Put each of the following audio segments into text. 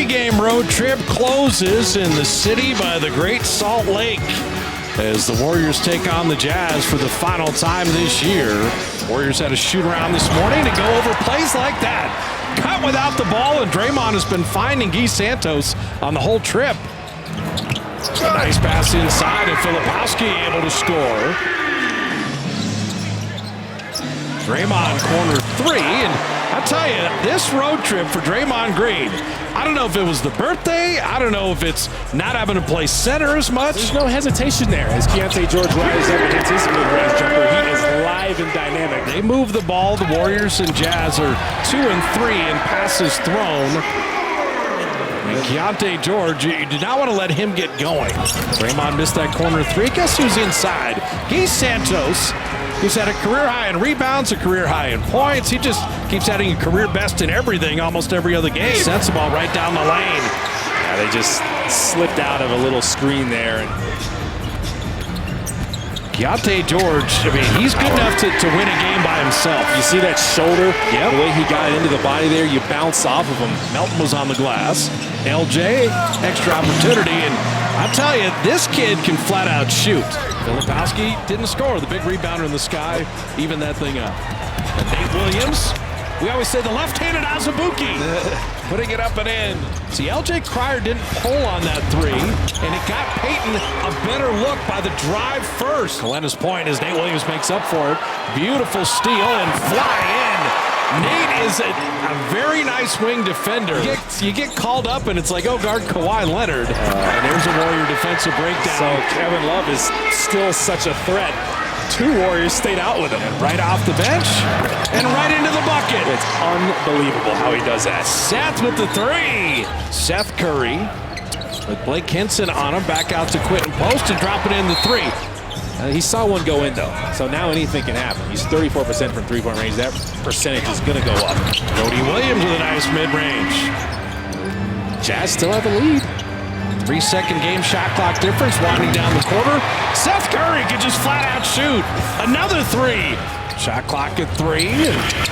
Three-game road trip closes in the city by the Great Salt Lake as the Warriors take on the Jazz for the final time this year. Warriors had a shoot-around this morning to go over plays like that. Cut without the ball, and Draymond has been finding Guy Santos on the whole trip. A nice pass inside, and Filipowski able to score. Draymond corner three, and I'll tell you, this road trip for Draymond Green, I don't know if it was the birthday, I don't know if it's not having to play center as much. There's no hesitation there as Keontae George rises up against his mid-range jumper. He is live and dynamic. They move the ball. The Warriors and Jazz are 2 and 3 in passes thrown. And Keontae George, you do not want to let him get going. Draymond missed that corner three. Guess who's inside? Guy Santos, who's had a career high in rebounds, a career high in points. He just keeps having a career best in everything, almost every other game. Sends the ball right down the lane. Yeah, they just slipped out of a little screen there. Keontae George, I mean, he's good enough to win a game by himself. You see that shoulder? Yep. The way he got into the body there, you bounce off of him. Melton was on the glass. LJ, extra opportunity, and I'll tell you, this kid can flat out shoot. Filipowski didn't score. The big rebounder in the sky, even that thing up. And Nate Williams, we always say the left-handed Azubuike, putting it up and in. See, LJ Cryer didn't pull on that three, and it got Payton a better look by the drive first. Colenda's point as Nate Williams makes up for it. Beautiful steal and fly in. Nate is a very nice wing defender. You get called up and it's like, oh, guard Kawhi Leonard. And there's a Warrior defensive breakdown. So Kevin Love is still such a threat. Two Warriors stayed out with him. Right off the bench and right into the bucket. It's unbelievable how he does that. Seth with the three. Seth Curry with Blake Hinson on him. Back out to Quentin Post and dropping in the three. He saw one go in, though, so now anything can happen. He's 34% from three-point range. That percentage is going to go up. Cody Williams with a nice mid-range. Jazz still have the lead. 3-second game shot clock difference, winding down the quarter. Seth Curry can just flat-out shoot. Another three. Shot clock at 3.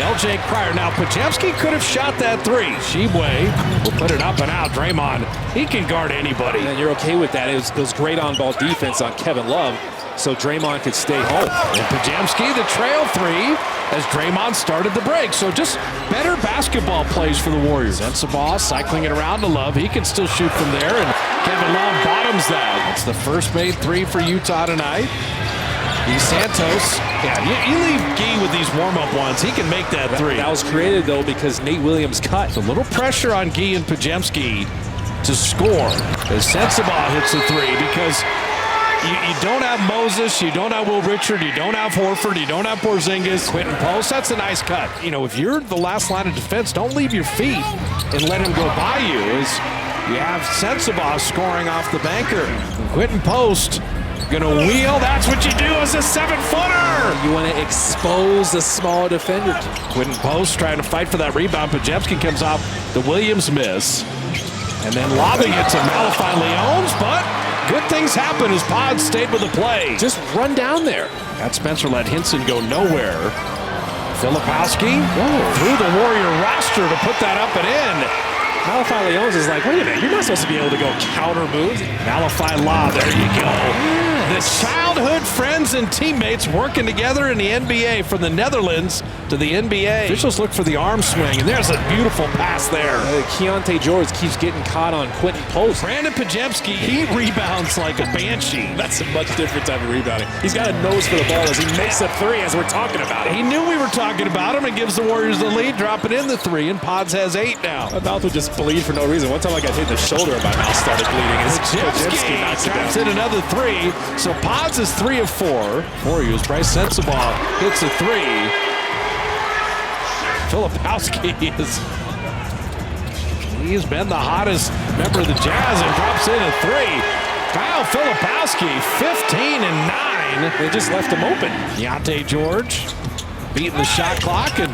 LJ Cryer. Now, Podziemski could have shot that three. Shibwe will put it up and out. Draymond, he can guard anybody. And you're okay with that. It was great on-ball defense on Kevin Love, so Draymond could stay home. And Podziemski, the trail three, as Draymond started the break. So just better basketball plays for the Warriors. Sensabaugh cycling it around to Love. He can still shoot from there, and Kevin Love bottoms that. That's the first made three for Utah tonight. Guy Santos, yeah, you leave Guy with these warm-up ones. He can make that three. That was created, though, because Nate Williams cut. It's a little pressure on Guy and Podziemski to score as Sensabaugh hits the three, because you don't have Moses, you don't have Will Richard, you don't have Horford, you don't have Porzingis. Quentin Post, that's a nice cut. You know, if you're the last line of defense, don't leave your feet and let him go by you. As you have Sensabaugh scoring off the banker. And Quentin Post gonna wheel. That's what you do as a 7-footer. You want to expose the small defender. Quentin Post trying to fight for that rebound. Podziemski comes off the Williams miss. And then lobbing it to Malachi Leones, but good things happen as Pod stayed with the play. Just run down there. That Spencer let Hinson go nowhere. Filipowski through the Warrior roster to put that up and in. Malachi Leones is like, wait a minute, you're not supposed to be able to go counter moves. Malachi Law, there you go. The childhood friends and teammates working together in the NBA, from the Netherlands to the NBA. Officials look for the arm swing, and there's a beautiful pass there. Keontae George keeps getting caught on Quentin Post. Brandon Podziemski, he rebounds like a banshee. That's a much different type of rebounding. He's got a nose for the ball as he makes a three as we're talking about it. He knew we were talking about him and gives the Warriors the lead, dropping in the three, and Pods has 8 now. My mouth would just bleed for no reason. One time I got hit in the shoulder and my mouth started bleeding. Podziemski knocks it down. In another three, so Pods is 3 of 4. Warriors, Bryce Sensabaugh hits a three. Filipowski he's been the hottest member of the Jazz and drops in a three. Kyle Filipowski, 15 and 9. They just left him open. Keontae George beating the shot clock, and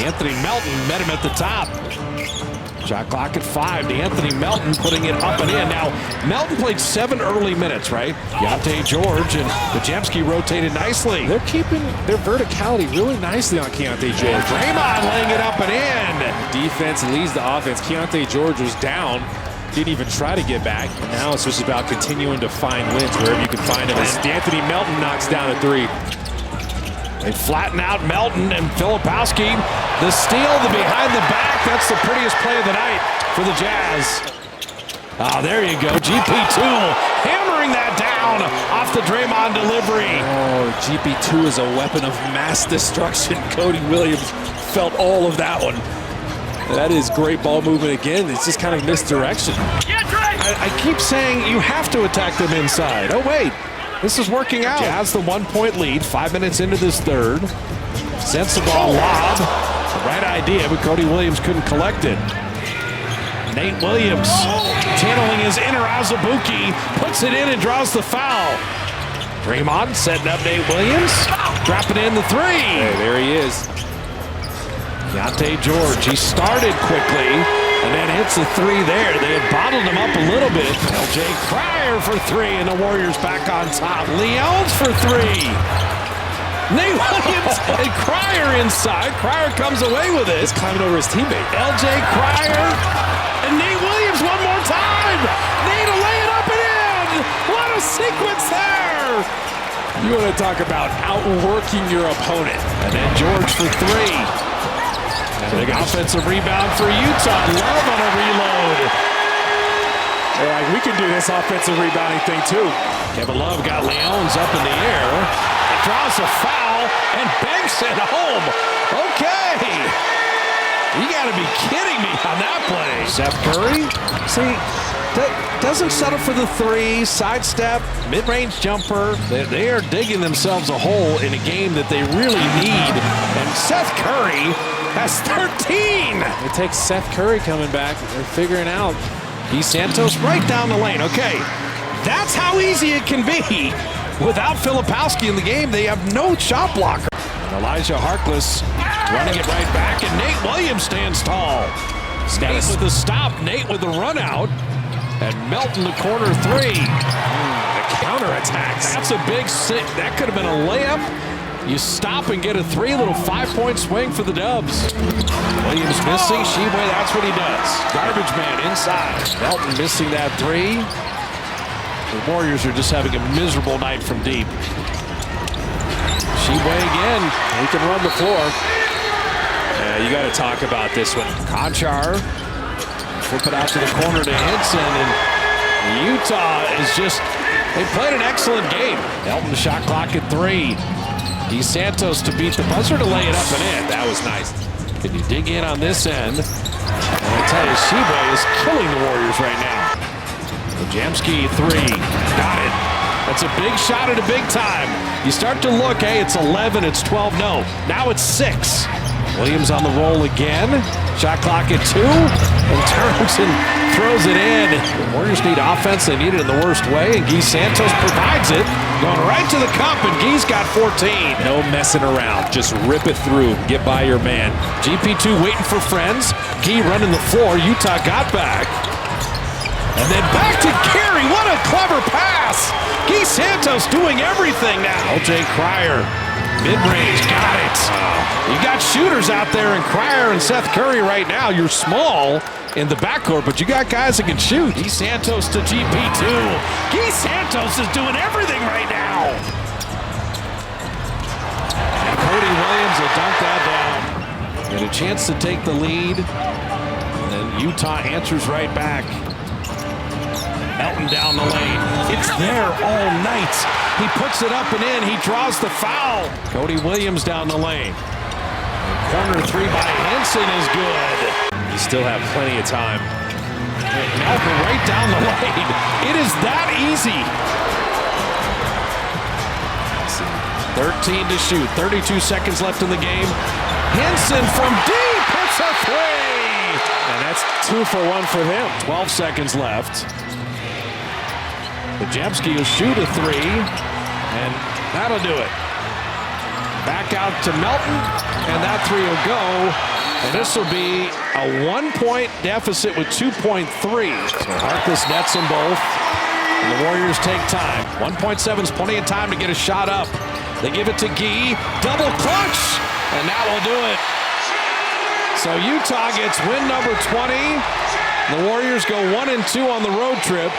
Anthony Melton met him at the top. Shot clock at 5. Anthony Melton putting it up and in. Now, Melton played 7 early minutes, right? Keontae George and Podziemski rotated nicely. They're keeping their verticality really nicely on Keontae George. Draymond laying it up and in. Defense leads the offense. Keontae George was down. Didn't even try to get back. And now it's just about continuing to find wins wherever you can find them. As Anthony Melton knocks down a 3. They flatten out Melton and Filipowski. The steal, the behind the back. That's the prettiest play of the night for the Jazz. Oh, there you go. GP2 hammering that down off the Draymond delivery. Oh, GP2 is a weapon of mass destruction. Cody Williams felt all of that one. That is great ball movement again. It's just kind of misdirection. I keep saying you have to attack them inside. Oh, wait. This is working out. Jazz the 1-point lead, 5 minutes into this third. Sends the ball lob. The right idea, but Cody Williams couldn't collect it. Nate Williams channeling his inner Azubuike, puts it in and draws the foul. Draymond setting up Nate Williams, dropping in the 3. Hey, there he is. Keontae George, he started quickly and then hits the 3 there. They had bottled him up a little bit. LJ Cryer for 3 and the Warriors back on top. Leones for 3. Nate Williams and Cryer inside. Cryer comes away with it. He's climbing over his teammate. LJ Cryer and Nate Williams one more time. Nate will lay it up and in. What a sequence there. You want to talk about outworking your opponent. And then George for 3. Big offensive rebound for Utah. Love on a reload. They're like, we can do this offensive rebounding thing too. Kevin Love got Leones up in the air. It draws a foul and banks it home. Okay. You got to be kidding me on that play. Seth Curry, see, doesn't settle for the 3, sidestep, mid-range jumper. They are digging themselves a hole in a game that they really need. And Seth Curry has 13. It takes Seth Curry coming back. They're figuring out. Santos right down the lane. Okay, that's how easy it can be. Without Filipowski in the game, they have no shot blocker. And Elijah Harkless running it right back, and Nate Williams stands tall. Nate with the stop, Nate with the run out, and Melton the corner 3. The counterattacks. That's a big sit. That could have been a layup. You stop and get a 3, little 5-point swing for the Dubs. Williams missing, Sheboy, that's what he does. Garbage man inside. Melton missing that 3. The Warriors are just having a miserable night from deep. Sheboy again. He can run the floor. You got to talk about this one. Conchar, flip it out to the corner to Henson, and Utah is just, they played an excellent game. Melton shot clock at 3. Santos to beat the buzzer to lay it up and in. That was nice. Can you dig in on this end? And I tell you, Sheboy is killing the Warriors right now. Podziemski 3. Got it. That's a big shot at a big time. You start to look, hey, it's 11, it's 12. No, now it's 6. Williams on the roll again. Shot clock at 2. And turns and throws it in. The Warriors need offense. They need it in the worst way. And Santos provides it. Going right to the cup, and Guy's got 14. No messing around. Just rip it through. Get by your man. GP2 waiting for friends. Guy running the floor. Utah got back. And then back to Carey. What a clever pass. Guy Santos doing everything now. LJ Cryer. Mid-range, got it. You got shooters out there in Cryer and Seth Curry right now. You're small in the backcourt, but you got guys that can shoot. Guy Santos to GP2. Guy Santos is doing everything right now. And Cody Williams will dunk that down. Get a chance to take the lead. And then Utah answers right back. Melton down the lane. It's there all night. He puts it up and in. He draws the foul. Cody Williams down the lane. Corner 3 by Henson is good. You still have plenty of time. Melton right down the lane. It is that easy. 13 to shoot. 32 seconds left in the game. Henson from deep hits a 3. And that's 2 for 1 for him. 12 seconds left. Podziemski will shoot a 3, and that'll do it. Back out to Melton, and that 3 will go. And this will be a 1-point deficit with 2.3. So Harkless nets them both. And the Warriors take time. 1.7 is plenty of time to get a shot up. They give it to Gee. Double clutch. And that will do it. So Utah gets win number 20. The Warriors go 1-2 on the road trip.